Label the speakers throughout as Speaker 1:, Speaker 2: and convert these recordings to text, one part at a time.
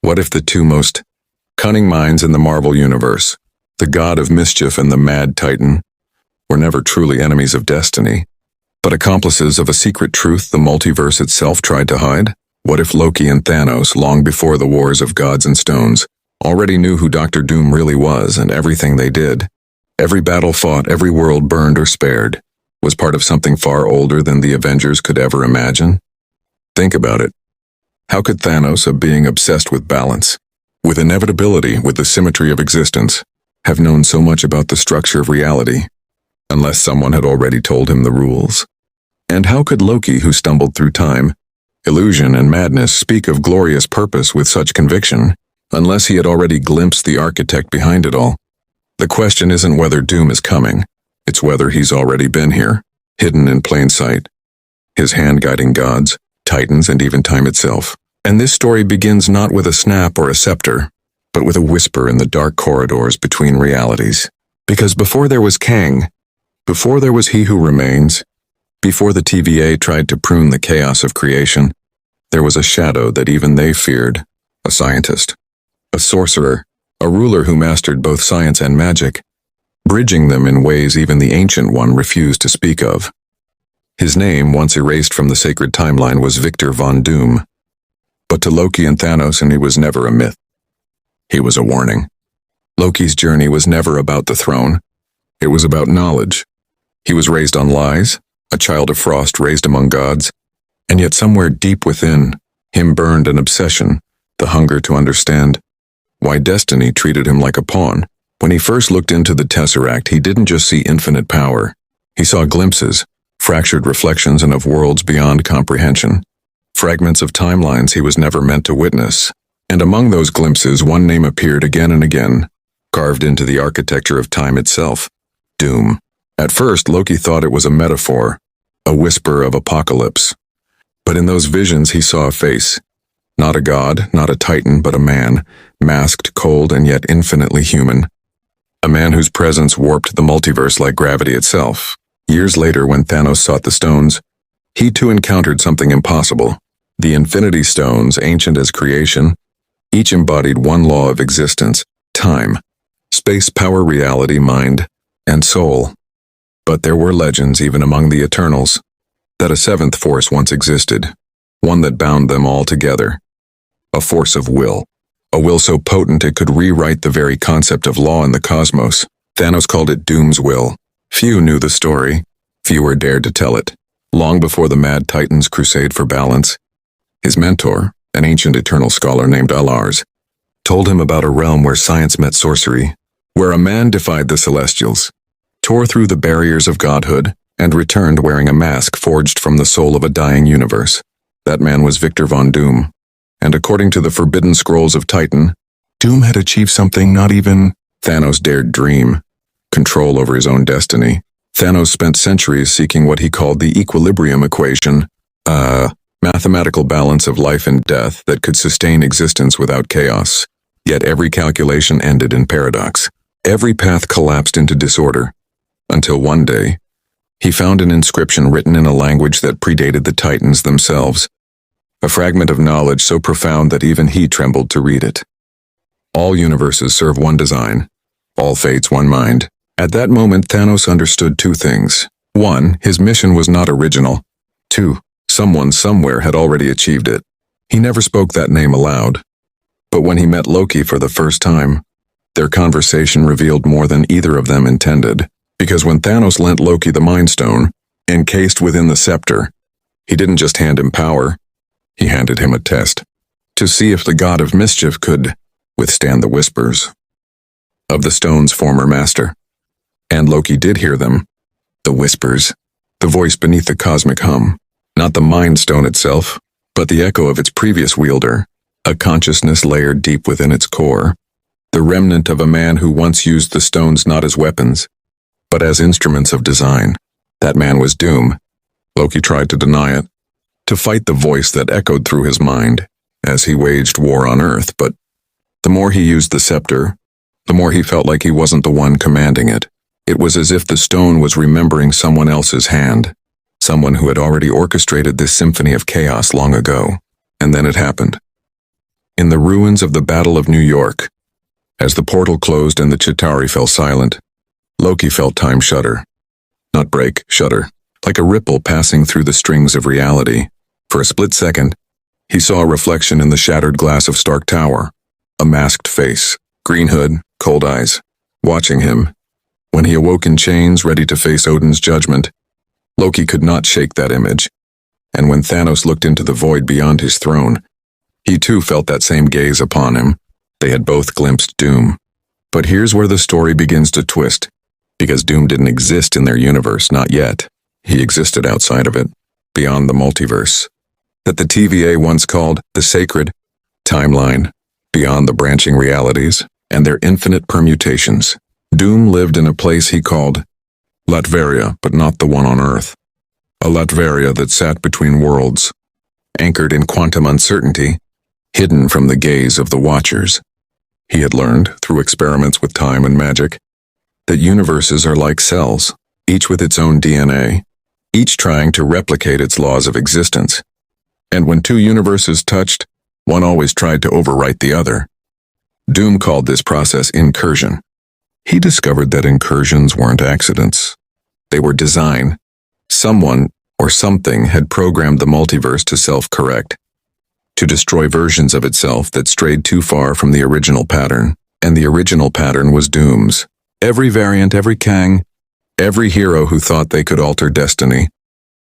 Speaker 1: What if the two most cunning minds in the Marvel Universe, the God of Mischief and the Mad Titan, were never truly enemies of destiny, but accomplices of a secret truth the multiverse itself tried to hide? What if Loki and Thanos, long before the wars of gods and stones, already knew who Dr. Doom really was, and everything they did, every battle fought, every world burned or spared, was part of something far older than the Avengers could ever imagine? Think about it. How could Thanos, a being obsessed with balance, with inevitability, with the symmetry of existence, have known so much about the structure of reality, unless someone had already told him the rules? And how could Loki, who stumbled through time, illusion and madness, speak of glorious purpose with such conviction, unless he had already glimpsed the architect behind it all? The question isn't whether Doom is coming, it's whether he's already been here, hidden in plain sight, his hand guiding gods, titans, and even time itself. And this story begins not with a snap or a scepter, but with a whisper in the dark corridors between realities. Because before there was Kang, before there was He Who Remains, before the TVA tried to prune the chaos of creation, there was a shadow that even they feared, a scientist, a sorcerer, a ruler who mastered both science and magic, bridging them in ways even the Ancient One refused to speak of. His name, once erased from the sacred timeline, was Victor Von Doom. But to Loki and Thanos, and he was never a myth. He was a warning. Loki's journey was never about the throne. It was about knowledge. He was raised on lies, a child of frost raised among gods, and yet somewhere deep within him burned an obsession, the hunger to understand why destiny treated him like a pawn. When he first looked into the Tesseract, he didn't just see infinite power. He saw glimpses, fractured reflections, and of worlds beyond comprehension. Fragments of timelines he was never meant to witness. And among those glimpses, one name appeared again and again, carved into the architecture of time itself: Doom. At first, Loki thought it was a metaphor, a whisper of apocalypse. But in those visions he saw a face. Not a god, not a titan, but a man, masked, cold, and yet infinitely human. A man whose presence warped the multiverse like gravity itself. Years later, when Thanos sought the stones, he too encountered something impossible. The Infinity Stones, ancient as creation, each embodied one law of existence: time, space, power, reality, mind, and soul. But there were legends even among the Eternals, that a seventh force once existed, one that bound them all together. A force of will. A will so potent it could rewrite the very concept of law in the cosmos. Thanos called it Doom's will. Few knew the story. Fewer dared to tell it. Long before the Mad Titan's crusade for balance, his mentor, an ancient eternal scholar named Alars, told him about a realm where science met sorcery, where a man defied the Celestials, tore through the barriers of godhood, and returned wearing a mask forged from the soul of a dying universe. That man was Victor Von Doom. And according to the forbidden scrolls of Titan, Doom had achieved something not even Thanos dared dream: control over his own destiny. Thanos spent centuries seeking what he called the equilibrium equation, a mathematical balance of life and death that could sustain existence without chaos. Yet every calculation ended in paradox. Every path collapsed into disorder, until one day, he found an inscription written in a language that predated the Titans themselves. A fragment of knowledge so profound that even he trembled to read it. All universes serve one design. All fates one mind. At that moment, Thanos understood two things. One, his mission was not original. Two, someone somewhere had already achieved it. He never spoke that name aloud. But when he met Loki for the first time, their conversation revealed more than either of them intended. Because when Thanos lent Loki the Mind Stone, encased within the scepter, he didn't just hand him power. He handed him a test, to see if the God of Mischief could withstand the whispers of the stone's former master. And Loki did hear them. The whispers, the voice beneath the cosmic hum. Not the Mind Stone itself, but the echo of its previous wielder, a consciousness layered deep within its core. The remnant of a man who once used the stones not as weapons, but as instruments of design. That man was Doom. Loki tried to deny it, to fight the voice that echoed through his mind as he waged war on Earth, but the more he used the scepter, the more he felt like he wasn't the one commanding it. It was as if the stone was remembering someone else's hand, someone who had already orchestrated this symphony of chaos long ago. And then it happened. In the ruins of the Battle of New York, as the portal closed and the Chitauri fell silent, Loki felt time shudder. Not break, shudder, like a ripple passing through the strings of reality. For a split second, he saw a reflection in the shattered glass of Stark Tower, a masked face, green hood, cold eyes, watching him. When he awoke in chains, ready to face Odin's judgment, Loki could not shake that image. And when Thanos looked into the void beyond his throne, he too felt that same gaze upon him. They had both glimpsed doom. But here's where the story begins to twist, because doom didn't exist in their universe, not yet. He existed outside of it, beyond the multiverse, that the TVA once called the sacred timeline, beyond the branching realities and their infinite permutations. Doom lived in a place he called Latveria, but not the one on Earth. A Latveria that sat between worlds, anchored in quantum uncertainty, hidden from the gaze of the Watchers. He had learned, through experiments with time and magic, that universes are like cells, each with its own DNA, each trying to replicate its laws of existence. And when two universes touched, one always tried to overwrite the other. Doom called this process incursion. He discovered that incursions weren't accidents. They were design. Someone or something had programmed the multiverse to self-correct, to destroy versions of itself that strayed too far from the original pattern. And the original pattern was Doom's. Every variant, every Kang, every hero who thought they could alter destiny.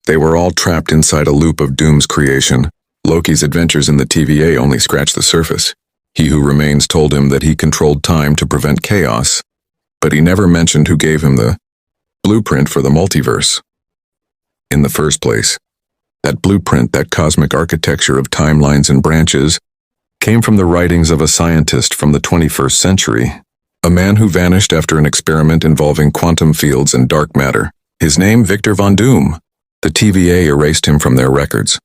Speaker 1: They were all trapped inside a loop of Doom's creation. Loki's adventures in the TVA only scratched the surface. He Who Remains told him that he controlled time to prevent chaos, but he never mentioned who gave him the blueprint for the multiverse. In the first place, that blueprint, that cosmic architecture of timelines and branches, came from the writings of a scientist from the 21st century, a man who vanished after an experiment involving quantum fields and dark matter. His name, Victor Von Doom. The TVA erased him from their records.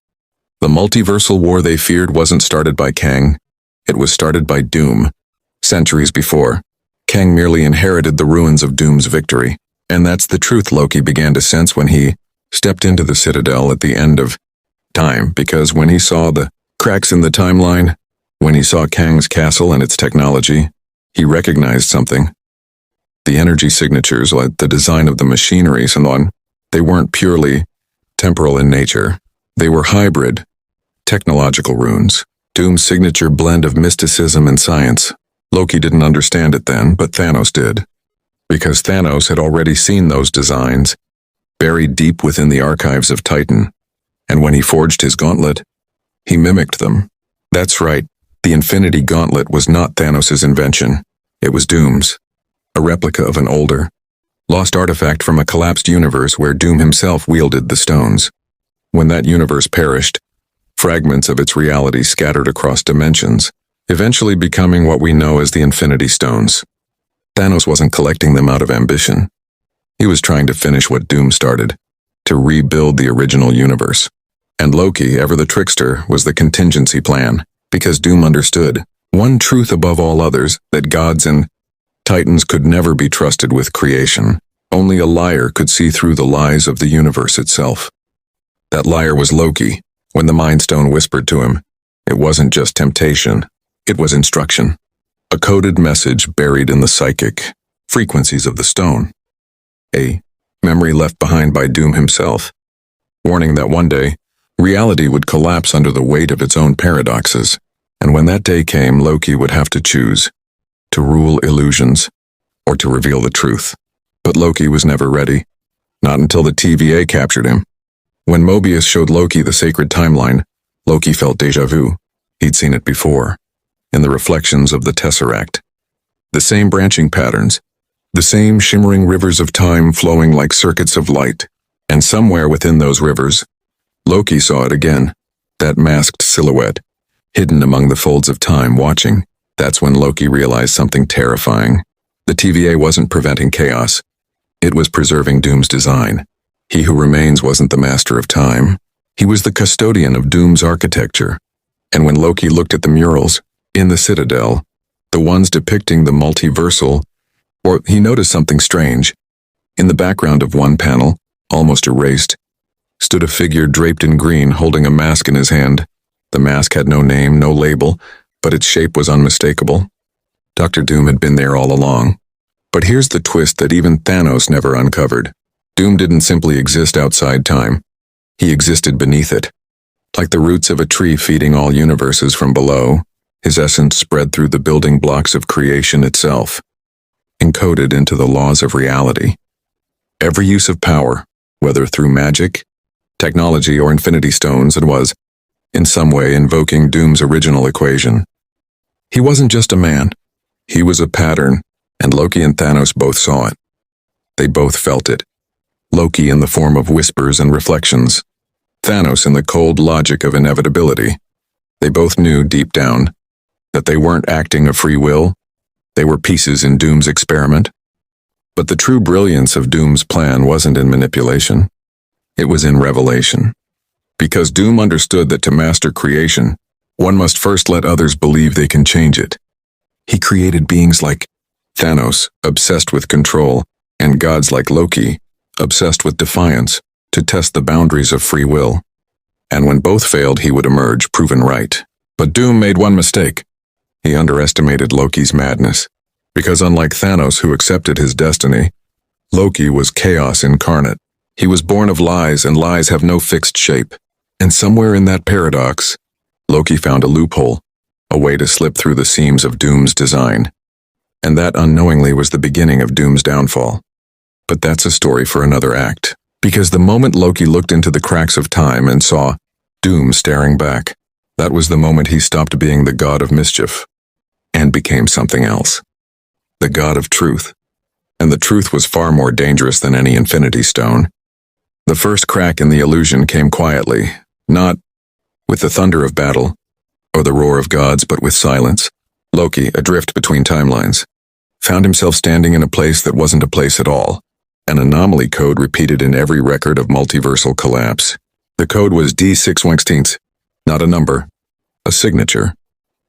Speaker 1: The multiversal war they feared wasn't started by Kang. It was started by Doom. Centuries before, Kang merely inherited the ruins of Doom's victory. And that's the truth Loki began to sense when he stepped into the Citadel at the end of time, because when he saw the cracks in the timeline, when he saw Kang's castle and its technology, he recognized something. The energy signatures, like the design of the machineries and on, they weren't purely temporal in nature. They were hybrid, technological runes. Doom's signature blend of mysticism and science. Loki didn't understand it then, but Thanos did. Because Thanos had already seen those designs, buried deep within the archives of Titan. And when he forged his gauntlet, he mimicked them. That's right, the Infinity Gauntlet was not Thanos' invention. It was Doom's. A replica of an older, lost artifact from a collapsed universe where Doom himself wielded the stones. When that universe perished, fragments of its reality scattered across dimensions, eventually becoming what we know as the Infinity Stones. Thanos wasn't collecting them out of ambition. He was trying to finish what Doom started, to rebuild the original universe. And Loki, ever the trickster, was the contingency plan, because Doom understood, one truth above all others, that gods and Titans could never be trusted with creation. Only a liar could see through the lies of the universe itself. That liar was Loki. When the Mind Stone whispered to him, it wasn't just temptation, it was instruction. A coded message buried in the psychic frequencies of the stone. A memory left behind by Doom himself, warning that one day, reality would collapse under the weight of its own paradoxes. And when that day came, Loki would have to choose, to rule illusions, or to reveal the truth. But Loki was never ready, not until the TVA captured him. When Mobius showed Loki the sacred timeline, Loki felt déjà vu. He'd seen it before, in the reflections of the Tesseract. The same branching patterns, the same shimmering rivers of time flowing like circuits of light. And somewhere within those rivers, Loki saw it again, that masked silhouette, hidden among the folds of time, watching. That's when Loki realized something terrifying. The TVA wasn't preventing chaos. It was preserving Doom's design. He Who Remains wasn't the master of time. He was the custodian of Doom's architecture. And when Loki looked at the murals in the Citadel, the ones depicting the multiversal, he noticed something strange. In the background of one panel, almost erased, stood a figure draped in green holding a mask in his hand. The mask had no name, no label, but its shape was unmistakable. Dr. Doom had been there all along. But here's the twist that even Thanos never uncovered. Doom didn't simply exist outside time. He existed beneath it. Like the roots of a tree feeding all universes from below, his essence spread through the building blocks of creation itself, encoded into the laws of reality. Every use of power, whether through magic, technology, or infinity stones, it was, in some way, invoking Doom's original equation. He wasn't just a man. He was a pattern, and Loki and Thanos both saw it. They both felt it. Loki in the form of whispers and reflections. Thanos in the cold logic of inevitability. They both knew deep down that they weren't acting of free will. They were pieces in Doom's experiment. But the true brilliance of Doom's plan wasn't in manipulation. It was in revelation. Because Doom understood that to master creation, one must first let others believe they can change it. He created beings like Thanos, obsessed with control, and gods like Loki, obsessed with defiance, to test the boundaries of free will. And when both failed, he would emerge proven right. But Doom made one mistake. He underestimated Loki's madness. Because unlike Thanos, who accepted his destiny, Loki was chaos incarnate. He was born of lies, and lies have no fixed shape. And somewhere in that paradox, Loki found a loophole, a way to slip through the seams of Doom's design. And that unknowingly was the beginning of Doom's downfall. But that's a story for another act. Because the moment Loki looked into the cracks of time and saw Doom staring back, that was the moment he stopped being the God of Mischief and became something else. The God of Truth. And the truth was far more dangerous than any Infinity Stone. The first crack in the illusion came quietly, not with the thunder of battle or the roar of gods, but with silence. Loki, adrift between timelines, found himself standing in a place that wasn't a place at all. An anomaly code repeated in every record of multiversal collapse. The code was D616, not a number, a signature.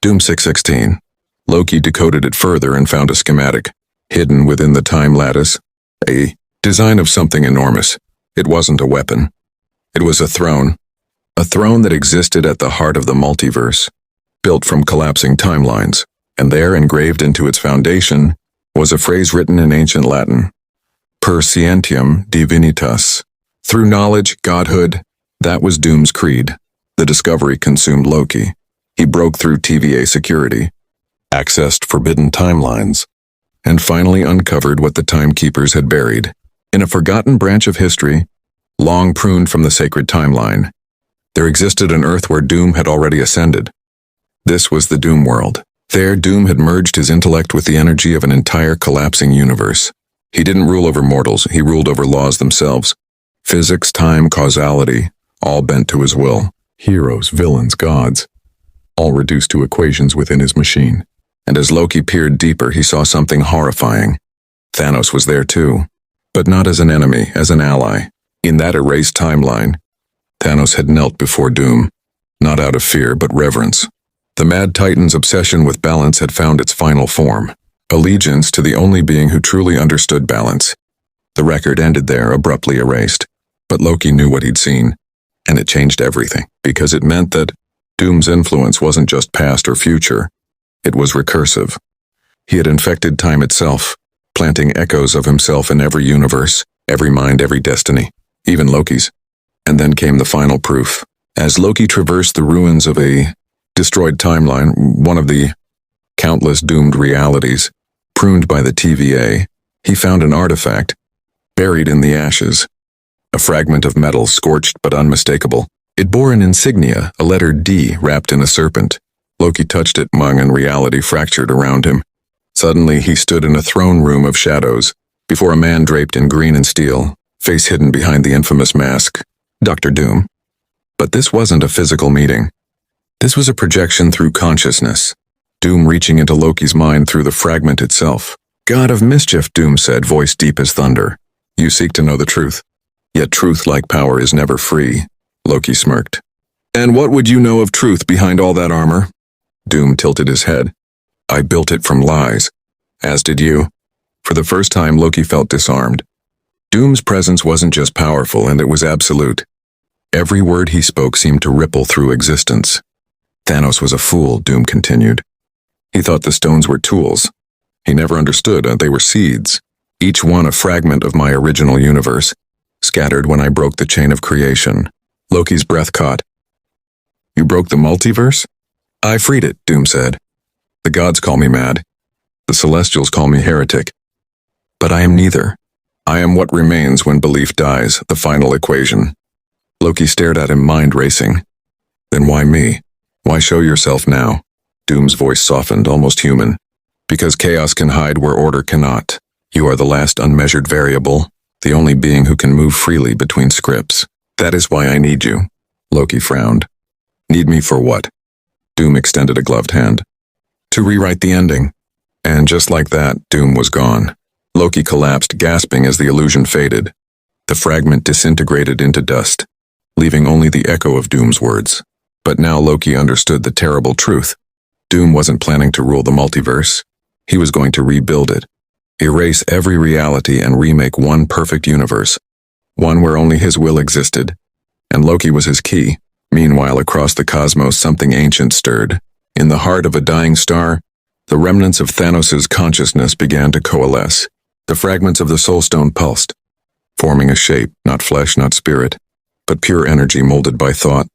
Speaker 1: Doom 616. Loki decoded it further and found a schematic, hidden within the time lattice, a design of something enormous. It wasn't a weapon. It was a throne that existed at the heart of the multiverse, built from collapsing timelines, and there, engraved into its foundation, was a phrase written in ancient Latin, per scientiam divinitas. Through knowledge, godhood, that was Doom's creed. The discovery consumed Loki. He broke through TVA security, accessed forbidden timelines, and finally uncovered what the timekeepers had buried. In a forgotten branch of history, long pruned from the sacred timeline, there existed an Earth where Doom had already ascended. This was the Doom world. There, Doom had merged his intellect with the energy of an entire collapsing universe. He didn't rule over mortals, he ruled over laws themselves. Physics, time, causality, all bent to his will. Heroes, villains, gods, all reduced to equations within his machine. And as Loki peered deeper, he saw something horrifying. Thanos was there too, but not as an enemy, as an ally. In that erased timeline, Thanos had knelt before Doom, not out of fear but reverence. The Mad Titan's obsession with balance had found its final form, allegiance to the only being who truly understood balance. The record ended there, abruptly erased. But Loki knew what he'd seen, and it changed everything, because it meant that Doom's influence wasn't just past or future, it was recursive. He had infected time itself, planting echoes of himself in every universe, every mind, every destiny, even Loki's. And then came the final proof. As Loki traversed the ruins of a destroyed timeline, one of the countless doomed realities, pruned by the TVA, he found an artifact, buried in the ashes. A fragment of metal, scorched but unmistakable. It bore an insignia, a letter D wrapped in a serpent. Loki touched it, and reality fractured around him. Suddenly, he stood in a throne room of shadows, before a man draped in green and steel, face hidden behind the infamous mask, Dr. Doom. But this wasn't a physical meeting. This was a projection through consciousness, Doom reaching into Loki's mind through the fragment itself. God of Mischief, Doom said, voice deep as thunder. You seek to know the truth. Yet truth, like power, is never free. Loki smirked. And what would you know of truth behind all that armor? Doom tilted his head. I built it from lies. As did you. For the first time, Loki felt disarmed. Doom's presence wasn't just powerful, and it was absolute. Every word he spoke seemed to ripple through existence. Thanos was a fool, Doom continued. He thought the stones were tools. He never understood they were seeds, each one a fragment of my original universe, scattered when I broke the chain of creation. Loki's breath caught. You broke the multiverse? I freed it, Doom said. The gods call me mad. The Celestials call me heretic. But I am neither. I am what remains when belief dies, the final equation. Loki stared at him, mind racing. Then why me? Why show yourself now? Doom's voice softened, almost human. Because chaos can hide where order cannot. You are the last unmeasured variable, the only being who can move freely between scripts. That is why I need you. Loki frowned. Need me for what? Doom extended a gloved hand. To rewrite the ending. And just like that, Doom was gone. Loki collapsed, gasping as the illusion faded. The fragment disintegrated into dust, leaving only the echo of Doom's words. But now Loki understood the terrible truth. Doom wasn't planning to rule the multiverse. He was going to rebuild it. Erase every reality and remake one perfect universe. One where only his will existed. And Loki was his key. Meanwhile, across the cosmos, something ancient stirred. In the heart of a dying star, the remnants of Thanos' consciousness began to coalesce. The fragments of the Soul Stone pulsed, forming a shape, not flesh, not spirit, but pure energy molded by thought.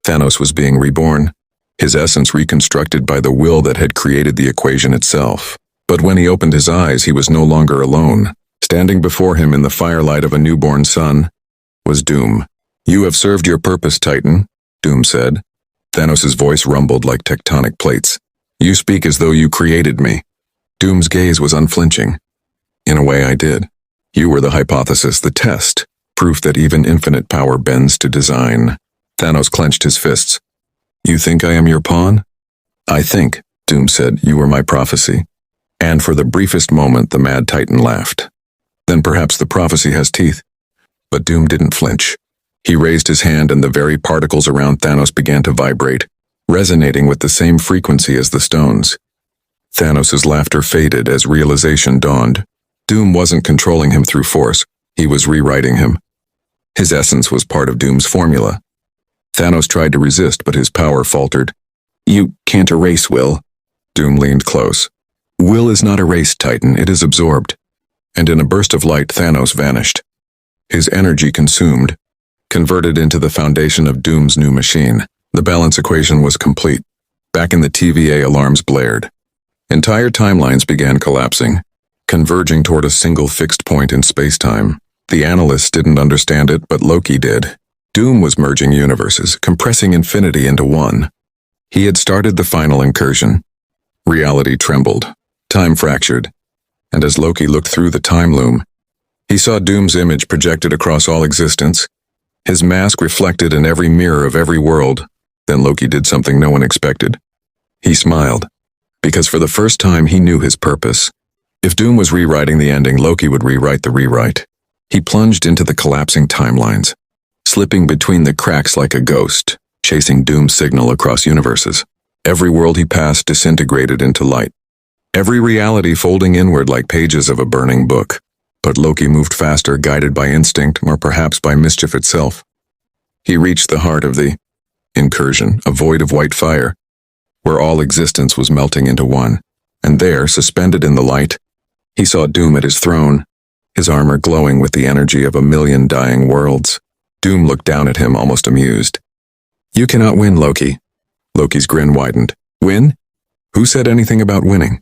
Speaker 1: Thanos was being reborn, his essence reconstructed by the will that had created the equation itself. But when he opened his eyes, he was no longer alone. Standing before him in the firelight of a newborn sun was Doom. You have served your purpose, Titan, Doom said. Thanos' voice rumbled like tectonic plates. You speak as though you created me. Doom's gaze was unflinching. In a way, I did. You were the hypothesis, the test, proof that even infinite power bends to design. Thanos clenched his fists. You think I am your pawn? I think, Doom said, you were my prophecy. And for the briefest moment, the Mad Titan laughed. Then perhaps the prophecy has teeth. But Doom didn't flinch. He raised his hand and the very particles around Thanos began to vibrate, resonating with the same frequency as the stones. Thanos' laughter faded as realization dawned. Doom wasn't controlling him through force, he was rewriting him. His essence was part of Doom's formula. Thanos tried to resist, but his power faltered. You can't erase will. Doom leaned close. Will is not erased, Titan, it is absorbed. And in a burst of light, Thanos vanished. His energy consumed, converted into the foundation of Doom's new machine. The balance equation was complete. Back in the TVA, alarms blared. Entire timelines began collapsing, converging toward a single fixed point in space-time. The analysts didn't understand it, but Loki did. Doom was merging universes, compressing infinity into one. He had started the final incursion. Reality trembled, time fractured, and as Loki looked through the time loom, he saw Doom's image projected across all existence, his mask reflected in every mirror of every world. Then Loki did something no one expected. He smiled, because for the first time he knew his purpose. If Doom was rewriting the ending, Loki would rewrite the rewrite. He plunged into the collapsing timelines, slipping between the cracks like a ghost, chasing Doom's signal across universes. Every world he passed disintegrated into light, every reality folding inward like pages of a burning book. But Loki moved faster, guided by instinct, or perhaps by mischief itself. He reached the heart of the incursion, a void of white fire, where all existence was melting into one. And there, suspended in the light, he saw Doom at his throne, his armor glowing with the energy of 1,000,000 dying worlds. Doom looked down at him, almost amused. You cannot win, Loki. Loki's grin widened. Win? Who said anything about winning?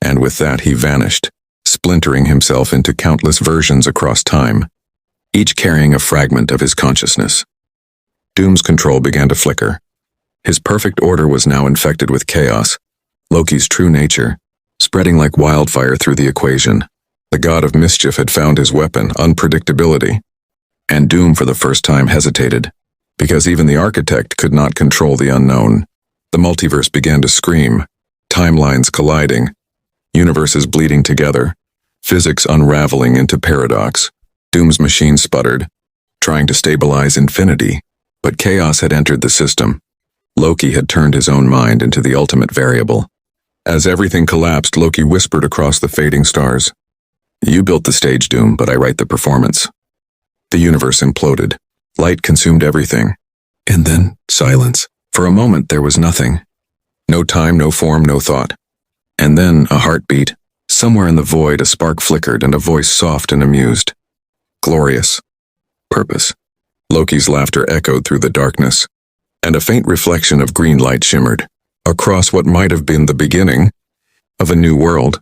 Speaker 1: And with that he vanished, splintering himself into countless versions across time, each carrying a fragment of his consciousness. Doom's control began to flicker. His perfect order was now infected with chaos, Loki's true nature, spreading like wildfire through the equation. The God of Mischief had found his weapon, unpredictability. And Doom for the first time hesitated, because even the architect could not control the unknown. The multiverse began to scream, timelines colliding, universes bleeding together, physics unraveling into paradox. Doom's machine sputtered, trying to stabilize infinity, but chaos had entered the system. Loki had turned his own mind into the ultimate variable. As everything collapsed, Loki whispered across the fading stars. You built the stage, Doom, but I write the performance. The universe imploded. Light consumed everything. And then silence. For a moment there was nothing. No time, no form, no thought. And then a heartbeat. Somewhere in the void a spark flickered and a voice soft and amused. Glorious. Purpose. Loki's laughter echoed through the darkness, and a faint reflection of green light shimmered across what might have been the beginning of a new world.